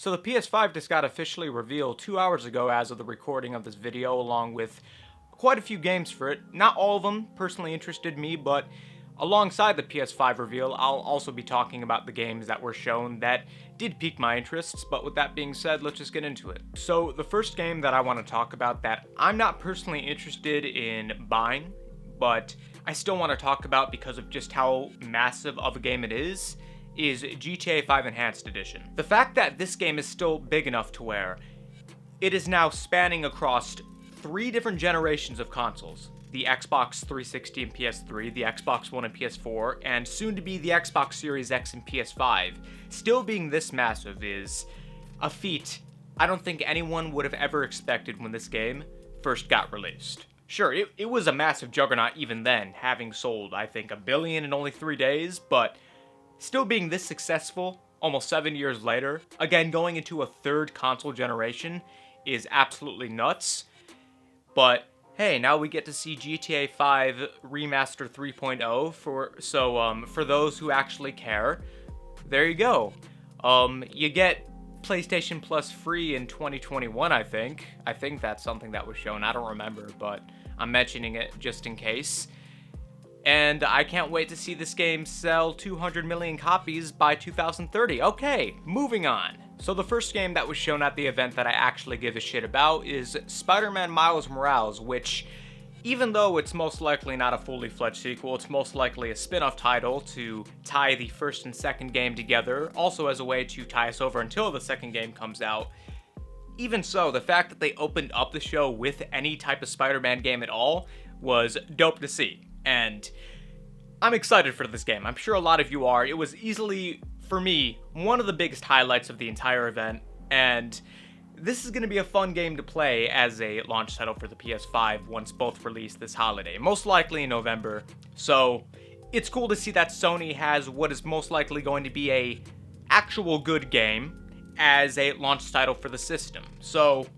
So the PS5 just got officially revealed 2 hours ago as of the recording of this video, along with quite a few games for it. Not all of them personally interested me, but alongside the PS5 reveal, I'll also be talking about the games that were shown that did pique my interests, but with that being said, let's just get into it. So the first game that I want to talk about that I'm not personally interested in buying, but I still want to talk about because of just how massive of a game it is GTA 5 Enhanced Edition. The fact that this game is still big enough to where it is now spanning across 3 different generations of consoles. The Xbox 360 and PS3, the Xbox One and PS4, and soon to be the Xbox Series X and PS5. Still being this massive is a feat I don't think anyone would have ever expected when this game first got released. Sure, it was a massive juggernaut even then, having sold, I think, 1 billion in only 3 days, but still being this successful almost 7 years later, again going into a 3rd console generation, is absolutely nuts. But hey, now we get to see GTA 5 Remaster 3.0 for those who actually care. There you go. You get PlayStation Plus free in 2021, I think. I think that's something that was shown. I don't remember, but I'm mentioning it just in case. And I can't wait to see this game sell 200 million copies by 2030. Okay, moving on. So the first game that was shown at the event that I actually give a shit about is Spider-Man Miles Morales, which, even though it's most likely not a fully fledged sequel, it's most likely a spin-off title to tie the first and second game together, also as a way to tie us over until the second game comes out. Even so, the fact that they opened up the show with any type of Spider-Man game at all was dope to see. And I'm excited for this game. I'm sure a lot of you are. It was easily, for me, one of the biggest highlights of the entire event, and this is going to be a fun game to play as a launch title for the PS5 once both release this holiday, most likely in November. So it's cool to see that Sony has what is most likely going to be a actual good game as a launch title for the system. So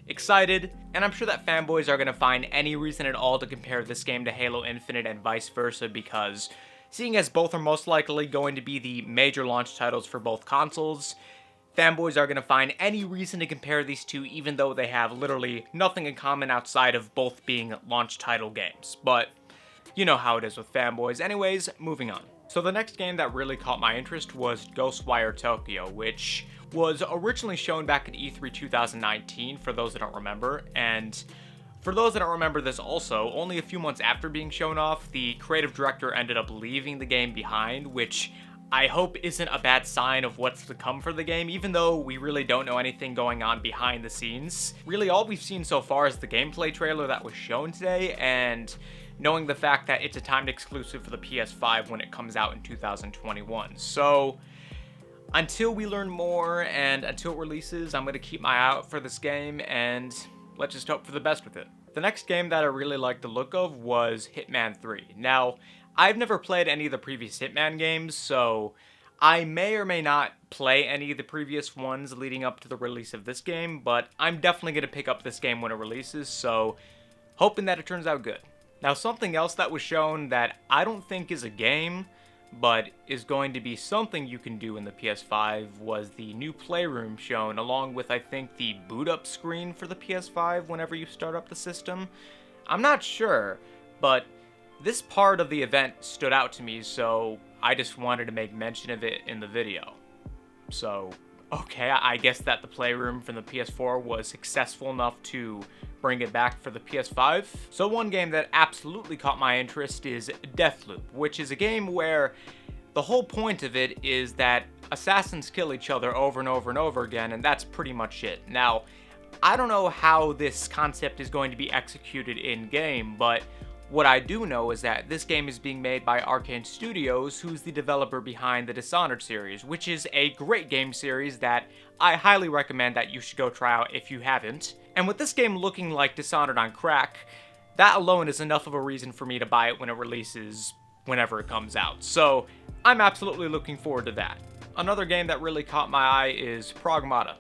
excited, and I'm sure that fanboys are going to find any reason at all to compare this game to Halo Infinite and vice versa, because seeing as both are most likely going to be the major launch titles for both consoles, fanboys are going to find any reason to compare these two, even though they have literally nothing in common outside of both being launch title games. But you know how it is with fanboys. Anyways, moving on. So the next game that really caught my interest was Dosewire Tokyo, which was originally shown back at E3 2019, for those that don't remember, and for those that don't remember this also, only a few months after being shown off, the creative director ended up leaving the game behind, which I hope isn't a bad sign of what's to come for the game, even though we really don't know anything going on behind the scenes. Really, all we've seen so far is the gameplay trailer that was shown today, and knowing the fact that it's a timed exclusive for the PS5 when it comes out in 2021. So until we learn more and until it releases, I'm going to keep my eye out for this game, and let's just hope for the best with it. The next game that I really liked the look of was Hitman 3. Now, I've never played any of the previous Hitman games, so I may or may not play any of the previous ones leading up to the release of this game, but I'm definitely going to pick up this game when it releases, so hoping that it turns out good. Now, something else that was shown that I don't think is a game, but is going to be something you can do in the PS5 was the new Playroom shown, along with, I think, the boot up screen for the PS5 whenever you start up the system. I'm not sure, but this part of the event stood out to me, so I just wanted to make mention of it in the video. So, okay, I guess that the Playroom from the PS4 was successful enough to bring it back for the PS5. So one game that absolutely caught my interest is Deathloop, which is a game where the whole point of it is that assassins kill each other over and over and over again, and that's pretty much it. Now, I don't know how this concept is going to be executed in-game, but what I do know is that this game is being made by Arcane Studios, who's the developer behind the Dishonored series, which is a great game series that I highly recommend that you should go try out if you haven't. And with this game looking like Dishonored on crack, that alone is enough of a reason for me to buy it when it releases, whenever it comes out. So I'm absolutely looking forward to that. Another game that really caught my eye is Pragmata.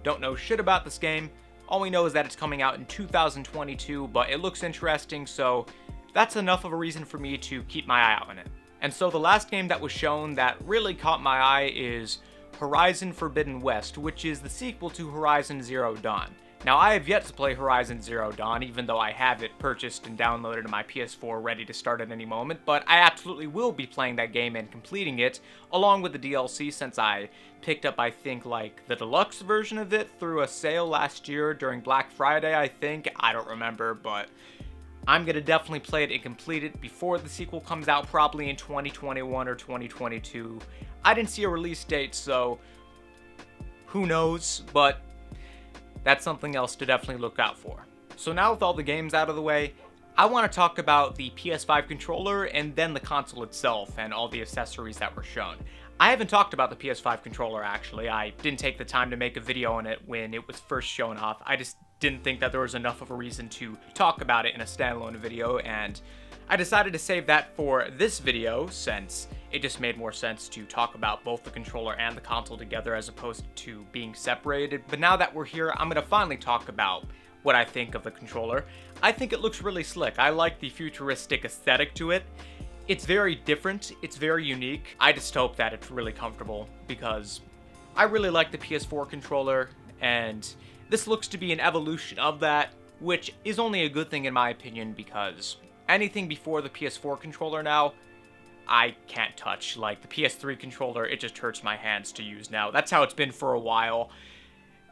Don't know shit about this game. All we know is that it's coming out in 2022, but it looks interesting, so that's enough of a reason for me to keep my eye out on it. And so the last game that was shown that really caught my eye is Horizon Forbidden West, which is the sequel to Horizon Zero Dawn. Now, I have yet to play Horizon Zero Dawn, even though I have it purchased and downloaded to my PS4 ready to start at any moment, but I absolutely will be playing that game and completing it, along with the DLC, since I picked up, I think, like, the deluxe version of it through a sale last year during Black Friday, I think. I don't remember, but I'm gonna definitely play it and complete it before the sequel comes out, probably in 2021 or 2022. I didn't see a release date, so who knows, but that's something else to definitely look out for. So now with all the games out of the way, I want to talk about the PS5 controller and then the console itself and all the accessories that were shown. I haven't talked about the PS5 controller actually. I didn't take the time to make a video on it when it was first shown off. I just didn't think that there was enough of a reason to talk about it in a standalone video, and I decided to save that for this video since it just made more sense to talk about both the controller and the console together as opposed to being separated. But now that we're here, I'm going to finally talk about what I think of the controller. I think it looks really slick. I like the futuristic aesthetic to it. It's very different. It's very unique. I just hope that it's really comfortable because I really like the PS4 controller, and this looks to be an evolution of that, which is only a good thing in my opinion because anything before the PS4 controller now, I can't touch. Like the PS3 controller, it just hurts my hands to use now. That's how it's been for a while.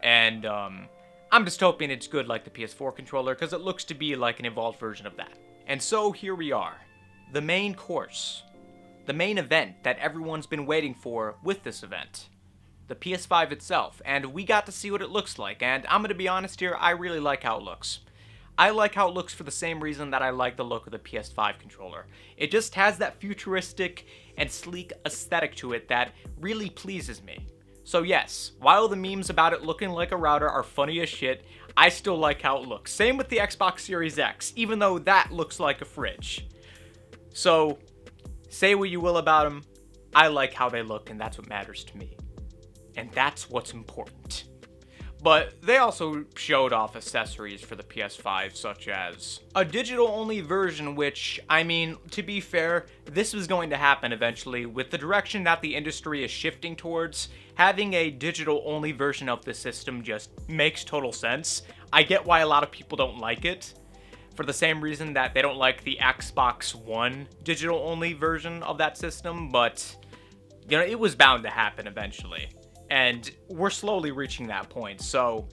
And I'm just hoping it's good like the PS4 controller because it looks to be like an evolved version of that. And so here we are. The main course. The main event that everyone's been waiting for with this event. The PS5 itself. And we got to see what it looks like. And I'm going to be honest here, I really like how it looks. I like how it looks for the same reason that I like the look of the PS5 controller. It just has that futuristic and sleek aesthetic to it that really pleases me. So yes, while the memes about it looking like a router are funny as shit, I still like how it looks. Same with the Xbox Series X, even though that looks like a fridge. So, say what you will about them, I like how they look and that's what matters to me. And that's what's important. But they also showed off accessories for the PS5, such as a digital-only version, which, I mean, to be fair, this was going to happen eventually. With the direction that the industry is shifting towards, having a digital-only version of the system just makes total sense. I get why a lot of people don't like it, for the same reason that they don't like the Xbox One digital-only version of that system, but, you know, it was bound to happen eventually. And we're slowly reaching that point, so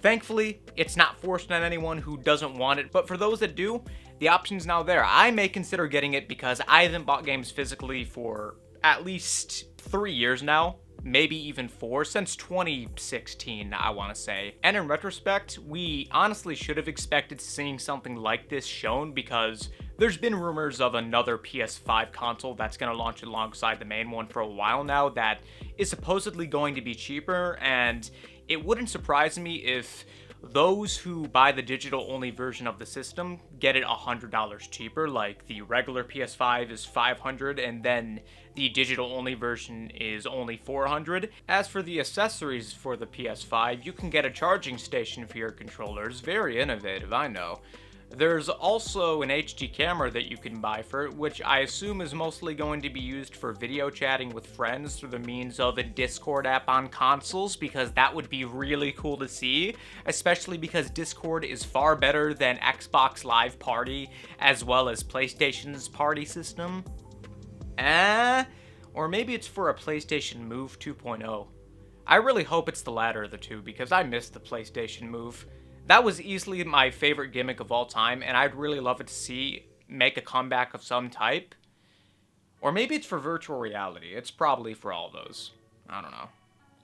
thankfully, it's not forced on anyone who doesn't want it, but for those that do, the option's now there. I may consider getting it because I haven't bought games physically for at least 3 years now, maybe even 4, since 2016, I want to say. And in retrospect, we honestly should have expected seeing something like this shown because there's been rumors of another PS5 console that's going to launch alongside the main one for a while now that is supposedly going to be cheaper, and it wouldn't surprise me if those who buy the digital-only version of the system get it $100 cheaper, like the regular PS5 is $500 and then the digital-only version is only $400. As for the accessories for the PS5, you can get a charging station for your controllers. Very innovative, I know. There's also an HD camera that you can buy for it, which I assume is mostly going to be used for video chatting with friends through the means of a Discord app on consoles, because that would be really cool to see, especially because Discord is far better than Xbox Live Party, as well as PlayStation's party system. Or maybe it's for a PlayStation Move 2.0. I really hope it's the latter of the two, because I miss the PlayStation Move. That was easily my favorite gimmick of all time, and I'd really love it to see make a comeback of some type. Or maybe it's for virtual reality. It's probably for all those. I don't know.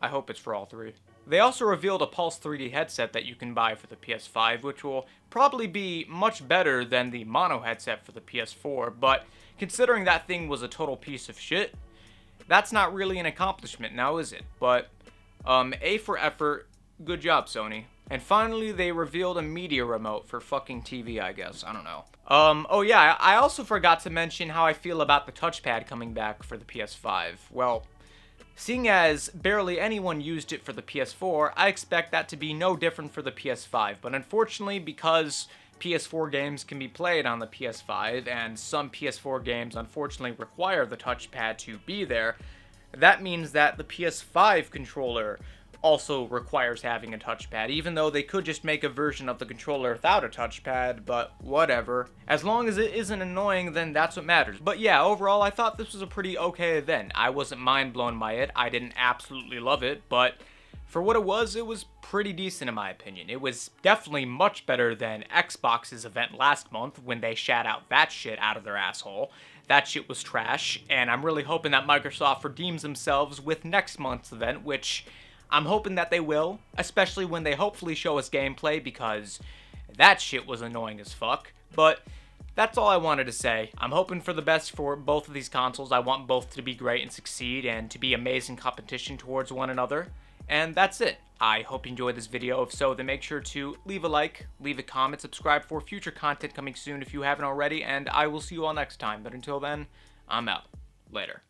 I hope it's for all three. They also revealed a Pulse 3D headset that you can buy for the PS5, which will probably be much better than the mono headset for the PS4, but considering that thing was a total piece of shit, that's not really an accomplishment now, is it? But, A for effort, good job, Sony. And finally, they revealed a media remote for fucking TV, I guess. I don't know. Oh yeah, I also forgot to mention how I feel about the touchpad coming back for the PS5. Well, seeing as barely anyone used it for the PS4, I expect that to be no different for the PS5. But unfortunately, because PS4 games can be played on the PS5, and some PS4 games unfortunately require the touchpad to be there, that means that the PS5 controller also requires having a touchpad, even though they could just make a version of the controller without a touchpad, but whatever. As long as it isn't annoying, then that's what matters. But yeah, overall, I thought this was a pretty okay event. I wasn't mind blown by it. I didn't absolutely love it, but for what it was pretty decent in my opinion. It was definitely much better than Xbox's event last month when they shat out that shit out of their asshole. That shit was trash, and I'm really hoping that Microsoft redeems themselves with next month's event, which I'm hoping that they will, especially when they hopefully show us gameplay, because that shit was annoying as fuck. But that's all I wanted to say. I'm hoping for the best for both of these consoles. I want both to be great and succeed and to be amazing competition towards one another. And that's it. I hope you enjoyed this video. If so, then make sure to leave a like, leave a comment, subscribe for future content coming soon if you haven't already, and I will see you all next time. But until then, I'm out. Later.